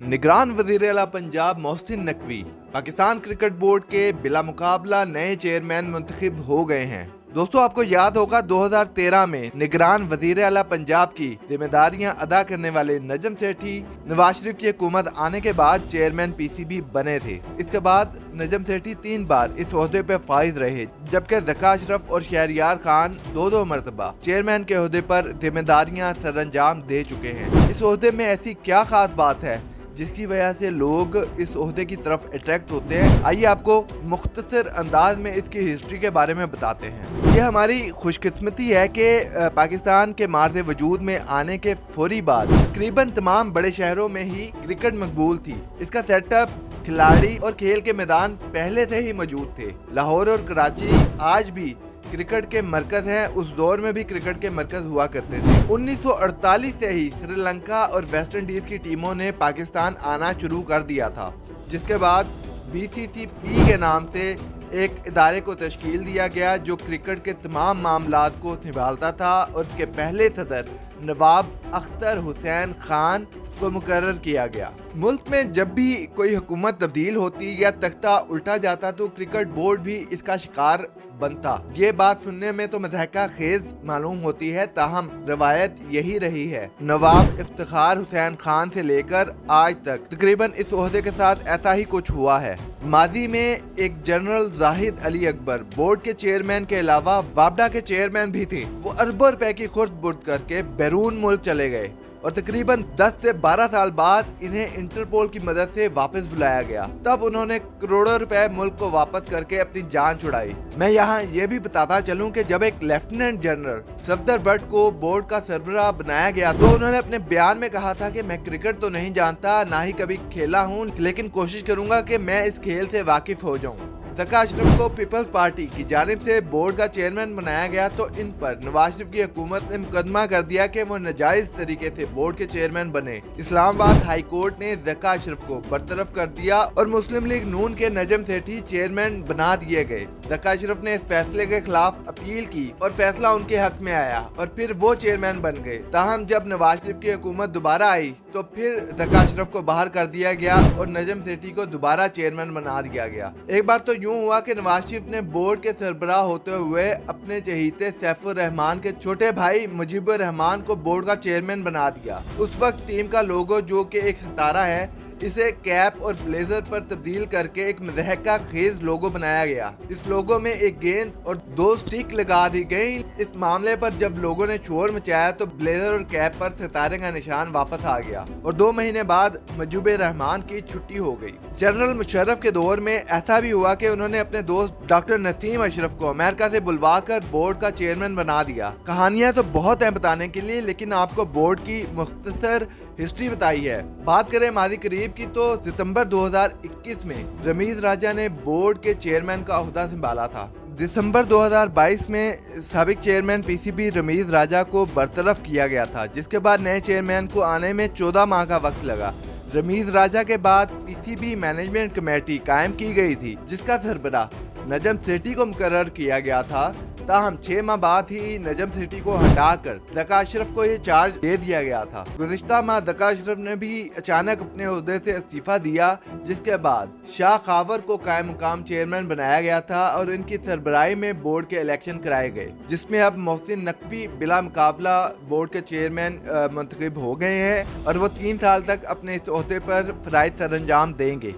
निगरान वज़ीर आला पंजाब मोहसिन नकवी पाकिस्तान क्रिकेट बोर्ड के बिला मुकाबला नए चेयरमैन मुंतखब हो गए हैं। दोस्तों, आपको याद होगा 2013 में निगरान वज़ीर आला पंजाब की जिम्मेदारियां अदा करने वाले नजम सेठी नवाज शरीफ की हुकूमत आने के बाद चेयरमैन पीसीबी बने थे। इसके बाद नजम सेठी 3 बार इस ओहदे पे फाइज रहे, जबकि ज़का अशरफ और शहरियार खान दो मरतबा चेयरमैन के ओहदे पर जिम्मेदारियां सरअंजाम दे चुके हैं। इस ओहदे में ऐसी क्या खास बात है जिसकी वजह से लोग इस ओहदे की तरफ अट्रैक्ट होते हैं? आइए आपको मुख्तसर अंदाज में इसकी हिस्ट्री के बारे में बताते हैं। ये हमारी खुशकिस्मती है कि पाकिस्तान के मार्ज़ वजूद में आने के फौरी बाद तकरीबन तमाम बड़े शहरों में ही क्रिकेट मकबूल थी। इसका सेटअप, खिलाड़ी और खेल के मैदान पहले से ही मौजूद थे। लाहौर और कराची आज भी क्रिकेट के मरकज हैं। उस दौर में भी क्रिकेट के मरकज हुआ करते थे। 1948 से ही श्रीलंका और वेस्ट इंडीज की टीमों ने पाकिस्तान आना शुरू कर दिया था, जिसके बाद बीसीसीपी के नाम से एक इदारे को तश्कील दिया गया जो क्रिकेट के तमाम मामलात को संभालता था, और इसके पहले सदर नवाब अख्तर हुसैन खान को मुकर्रर किया गया। मुल्क में जब भी कोई हुकूमत तब्दील होती या तख्ता उल्टा जाता तो क्रिकेट बोर्ड भी इसका शिकार बनता। ये बात सुनने में तो मज़ाहिका खेज मालूम होती है, ताहम रवायत यही रही है। नवाब इफ्तिखार हुसैन खान से लेकर आज तक तकरीबन इस ओहदे के साथ ऐसा ही कुछ हुआ है। माजी में एक जनरल जाहिद अली अकबर बोर्ड के चेयरमैन के अलावा वापडा के चेयरमैन भी थे। वो अरबों रुपए की खुर्द बुर्द करके बैरून मुल्क चले गए और तकरीबन 10 से 12 साल बाद इन्हें इंटरपोल की मदद से वापस बुलाया गया। तब उन्होंने करोड़ों रुपए मुल्क को वापस करके अपनी जान छुड़ाई। मैं यहाँ ये भी बताता चलूं कि जब एक लेफ्टिनेंट जनरल सफदर भट्ट को बोर्ड का सरबराह बनाया गया तो उन्होंने अपने बयान में कहा था कि मैं क्रिकेट तो नहीं जानता, ना ही कभी खेला हूँ, लेकिन कोशिश करूंगा कि मैं इस खेल से वाकिफ हो जाऊँ। ज़का अशरफ को पीपल्स पार्टी की जानिब से बोर्ड का चेयरमैन बनाया गया तो इन पर नवाज शरीफ की हुकूमत ने मुकदमा कर दिया कि वो नाजायज तरीके से बोर्ड के चेयरमैन बने। इस्लामाबाद हाई कोर्ट ने ज़का अशरफ को बरतरफ कर दिया और मुस्लिम लीग नून के नजम सेठी चेयरमैन बना दिए गए। ज़का अशरफ ने इस फैसले के खिलाफ अपील की और फैसला उनके हक में आया और फिर वो चेयरमैन बन गए। ताहम जब नवाज शरीफ की हुकूमत दोबारा आई तो फिर ज़का अशरफ को बाहर कर दिया गया और नजम सेठी को दोबारा चेयरमैन बना दिया गया। एक बार तो यूं हुआ कि नवाज शरीफ ने बोर्ड के सरबराह होते हुए अपने चहीते सैफुर रहमान के छोटे भाई मुजीबुर रहमान को बोर्ड का चेयरमैन बना दिया। उस वक्त टीम का लोगो, जो कि एक सितारा है, इसे कैप और ब्लेजर पर तब्दील करके एक मज़ाहिका खेज लोगो बनाया गया। इस लोगो में एक गेंद और 2 स्टिक लगा दी गई। इस मामले पर जब लोगों ने शोर मचाया तो ब्लेजर और कैप पर सितारे का निशान वापस आ गया और 2 महीने बाद मुजीबुर रहमान की छुट्टी हो गई। जनरल मुशर्रफ के दौर में ऐसा भी हुआ कि उन्होंने अपने दोस्त डॉक्टर नसीम अशरफ को अमेरिका से बुलवाकर बोर्ड का चेयरमैन बना दिया। कहानियां तो बहुत हैं बताने के लिए, लेकिन आपको बोर्ड की मुख्तसर हिस्ट्री बताई है। बात करें माजी करीब की तो सितंबर 2021 में रमीज राजा ने बोर्ड के चेयरमैन का ओहदा संभाला था। दिसंबर 2022 में साबिक चेयरमैन पीसीबी रमीज राजा को बरतरफ किया गया था, जिसके बाद नए चेयरमैन को आने में 14 माह का वक्त लगा। रमीज राजा के बाद पीसीबी मैनेजमेंट कमेटी कायम की गई थी, जिसका सरबराह नजम सेठी को मुकर्रर किया गया था। ताहम 6 माह बाद ही नजम सेठी को हटाकर ज़का अशरफ को ये चार्ज दे दिया गया था। गुज़िश्ता माह ज़का अशरफ ने भी अचानक अपने ओहदे से इस्तीफा दिया, जिसके बाद शाह खावर को कायम मुकाम चेयरमैन बनाया गया था और इनकी सरबराही में बोर्ड के इलेक्शन कराए गए, जिसमें अब मोहसिन नकवी बिला मुकाबला बोर्ड के चेयरमैन मुंतखब हो गए हैं और वो 3 साल तक अपने इस ओहदे पर फराइज सरअंजाम देंगे।